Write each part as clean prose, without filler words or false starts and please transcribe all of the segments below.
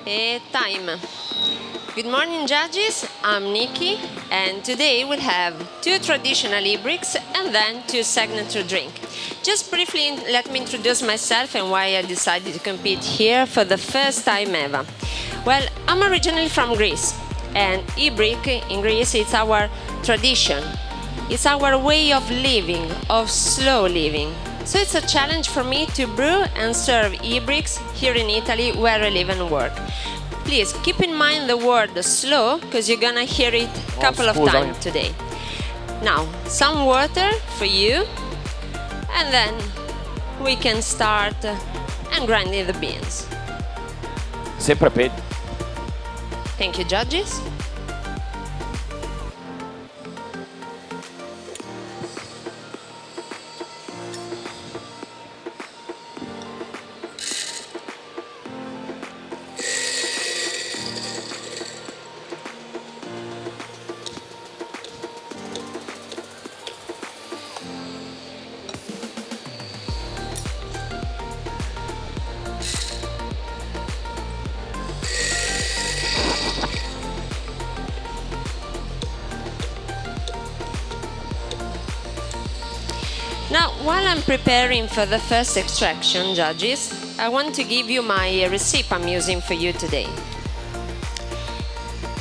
Time. Good morning, judges. I'm Niki, and today we'll have 2 traditional Ibriks and then 2 signature drink. Just briefly, let me introduce myself and why I decided to compete here for the first time ever. Well, I'm originally from Greece, and Ibrik in Greece is our tradition. It's our way of living, of slow living. So it's a challenge for me to brew and serve Ibriks here in Italy where I live and work. Please keep in mind the word slow because you're gonna hear it a couple of times today. Now, some water for you, and then we can start and grinding the beans. Sempre peggio. Thank you, judges. Now, while I'm preparing for the first extraction, judges, I want to give you my recipe I'm using for you today.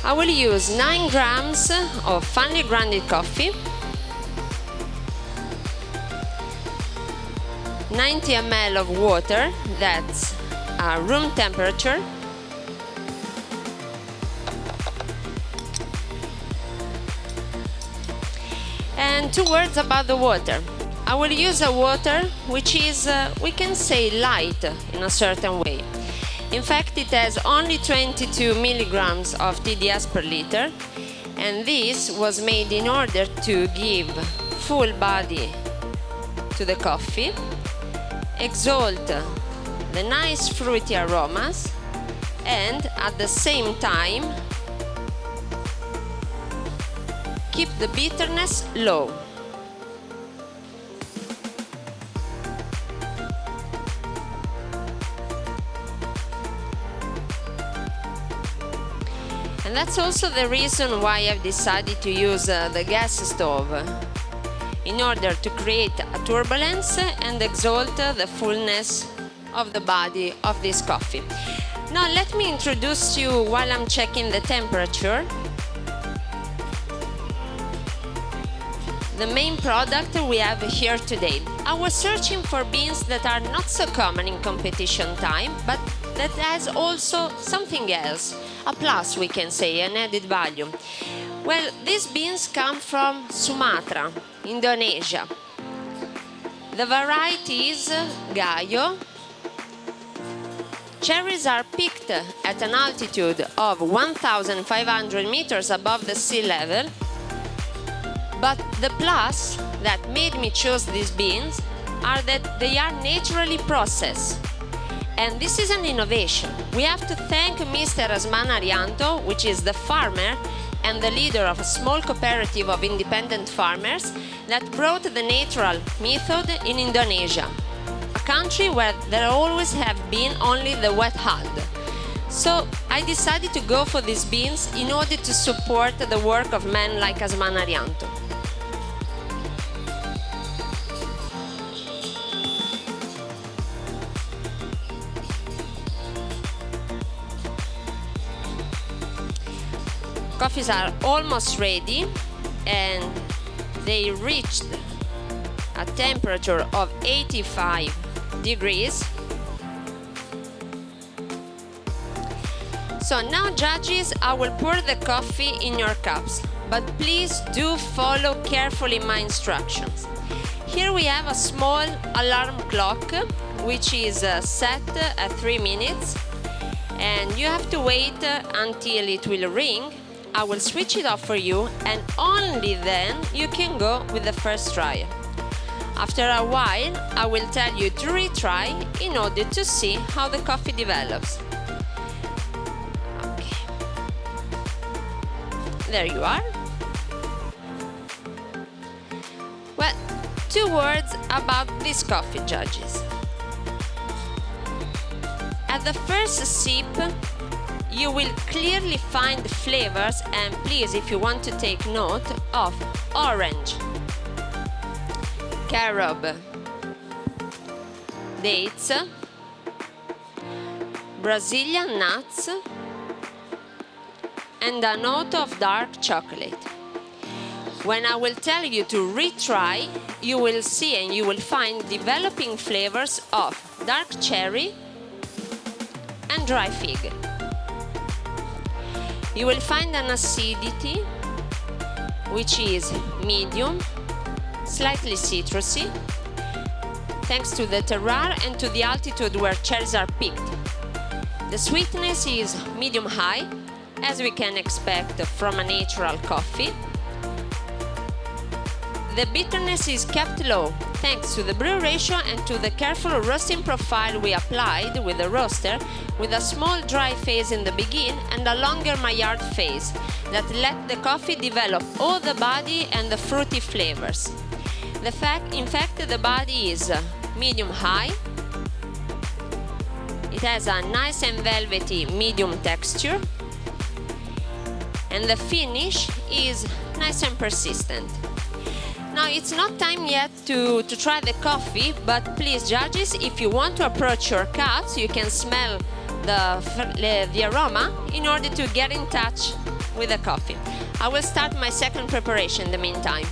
I will use 9 grams of finely grounded coffee, 90 ml of water, that's room temperature, and 2 words about the water. I will use a water which is, we can say, light in a certain way. In fact, it has only 22 milligrams of TDS per liter, and this was made in order to give full body to the coffee, exalt the nice fruity aromas, and at the same time keep the bitterness low. And that's also the reason why I've decided to use the gas stove, in order to create a turbulence and exalt the fullness of the body of this coffee. Now let me introduce you while I'm checking the temperature. The main product we have here today. I was searching for beans that are not so common in competition time, but that has also something else, a plus we can say, an added value. Well, these beans come from Sumatra, Indonesia. The variety is Gayo. Cherries are picked at an altitude of 1,500 meters above the sea level. But the plus that made me choose these beans are that they are naturally processed. And this is an innovation. We have to thank Mr. Asman Arianto, which is the farmer and the leader of a small cooperative of independent farmers that brought the natural method in Indonesia, a country where there always have been only the wet hull. So I decided to go for these beans in order to support the work of men like Asman Arianto. Coffees are almost ready, and they reached a temperature of 85 degrees. So now, judges, I will pour the coffee in your cups, but please do follow carefully my instructions. Here we have a small alarm clock which is set at 3 minutes, and you have to wait until it will ring. I will switch it off for you, and only then you can go with the first try. After a while, I will tell you to retry in order to see how the coffee develops. Okay. There you are. Well, 2 words about this coffee, judges. At the first sip, you will clearly find the flavors, and please, if you want to take note, of orange, carob, dates, Brazilian nuts, and a note of dark chocolate. When I will tell you to retry, you will see and you will find developing flavors of dark cherry and dry fig. You will find an acidity which is medium, slightly citrusy, thanks to the terroir and to the altitude where cherries are picked. The sweetness is medium-high, as we can expect from a natural coffee. The bitterness is kept low, thanks to the brew ratio and to the careful roasting profile we applied with the roaster, with a small dry phase in the beginning and a longer Maillard phase that let the coffee develop all the body and the fruity flavors. In fact, the body is medium-high. It has a nice and velvety medium texture, and the finish is nice and persistent. Now, it's not time yet to try the coffee, but please, judges, if you want to approach your cups, you can smell the aroma in order to get in touch with the coffee. I will start my second preparation in the meantime.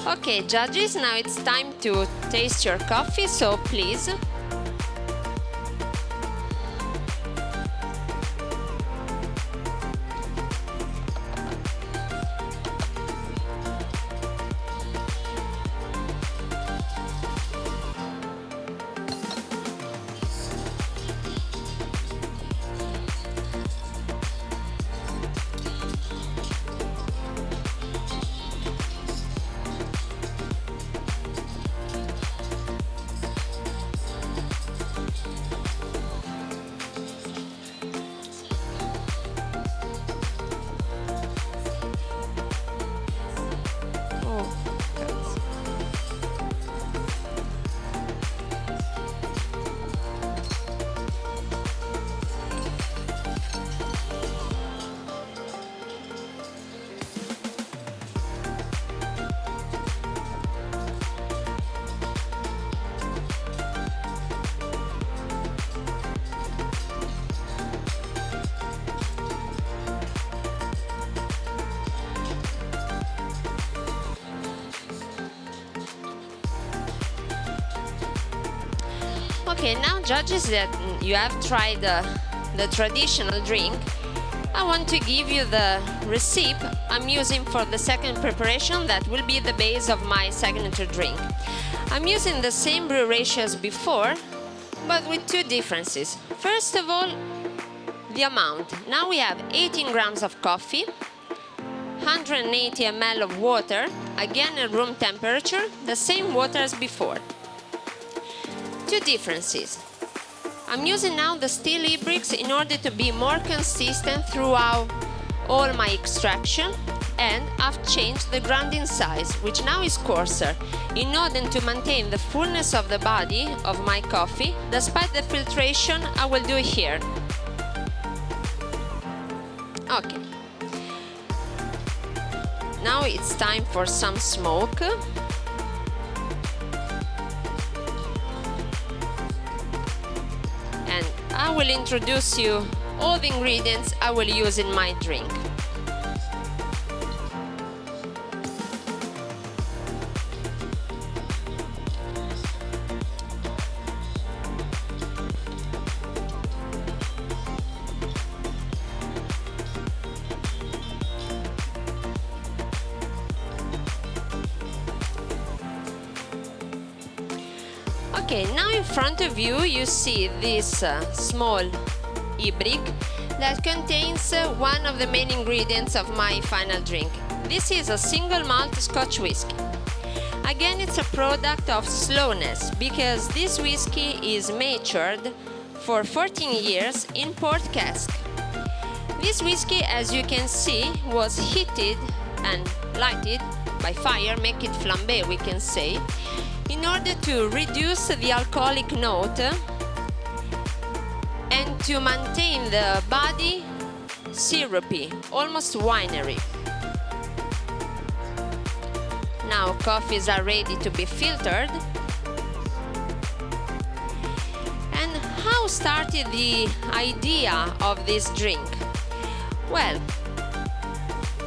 Okay, judges, now it's time to taste your coffee, so please. Okay, now judges, that you have tried the traditional drink, I want to give you the recipe I'm using for the second preparation that will be the base of my signature drink. I'm using the same brew ratio as before, but with two differences. First of all, the amount. Now we have 18 grams of coffee, 180 ml of water, again at room temperature, the same water as before. Two differences. I'm using now the steel Ibriks in order to be more consistent throughout all my extraction, and I've changed the grinding size, which now is coarser, in order to maintain the fullness of the body of my coffee, despite the filtration I will do here. Okay. Now it's time for some smoke. And I will introduce you all the ingredients I will use in my drink. Okay, now in front of you, you see this small Ibrik that contains one of the main ingredients of my final drink. This is a single malt Scotch whiskey. Again, it's a product of slowness because this whiskey is matured for 14 years in port cask. This whiskey, as you can see, was heated and lighted by fire, make it flambé, we can say, in order to reduce the alcoholic note and to maintain the body syrupy, almost winery. Now coffees are ready to be filtered. And how started the idea of this drink? Well,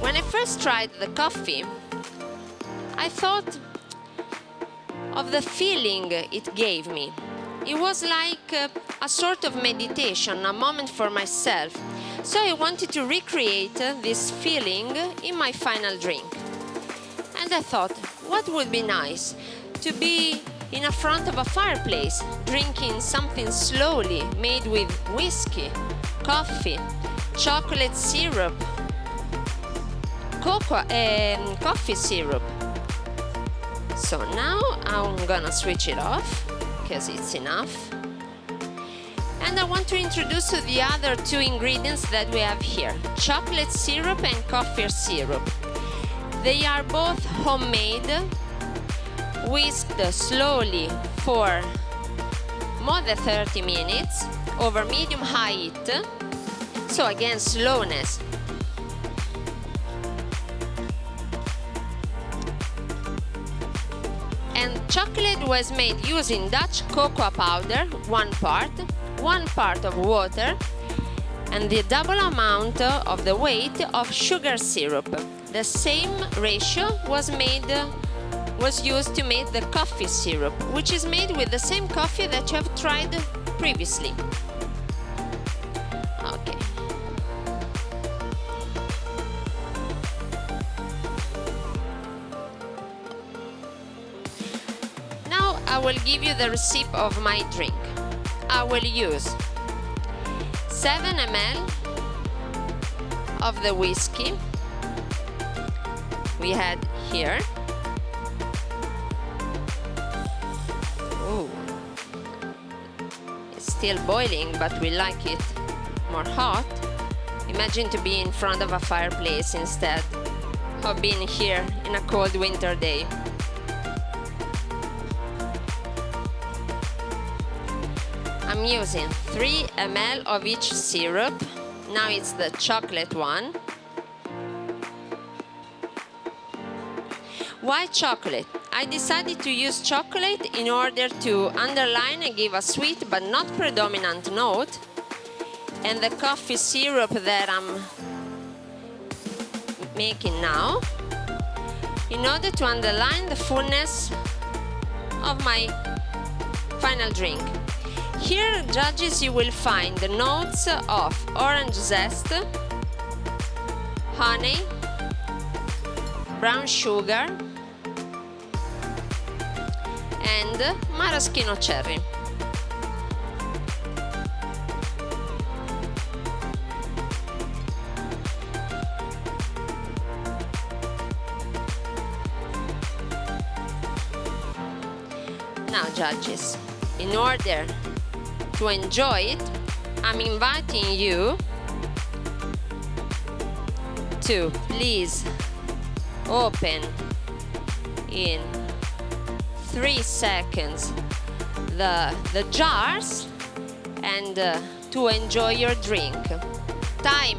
when I first tried the coffee, I thought of the feeling it gave me. It was like a sort of meditation, a moment for myself. So I wanted to recreate this feeling in my final drink. And I thought, what would be nice? To be in a front of a fireplace, drinking something slowly, made with whiskey, coffee, chocolate syrup, coffee syrup. So now I'm gonna switch it off because it's enough. And I want to introduce you the other two ingredients that we have here, chocolate syrup and coffee syrup. They are both homemade, whisked slowly for more than 30 minutes over medium-high heat. So again, slowness. And chocolate was made using Dutch cocoa powder, one part of water, and the double amount of the weight of sugar syrup. The same ratio was used to make the coffee syrup, which is made with the same coffee that you have tried previously. Okay. I will give you the recipe of my drink. I will use 7 ml of the whiskey we had here. Ooh. It's still boiling, but we like it more hot. Imagine to be in front of a fireplace instead of being here in a cold winter day. I'm using 3 ml of each syrup. Now it's the chocolate one. Why chocolate? I decided to use chocolate in order to underline and give a sweet but not predominant note. And the coffee syrup that I'm making now, in order to underline the fullness of my final drink. Here, judges, you will find the notes of orange zest, honey, brown sugar, and maraschino cherry. Now, judges, in order to enjoy it, I'm inviting you to please open in 3 seconds the jars and to enjoy your drink. Time.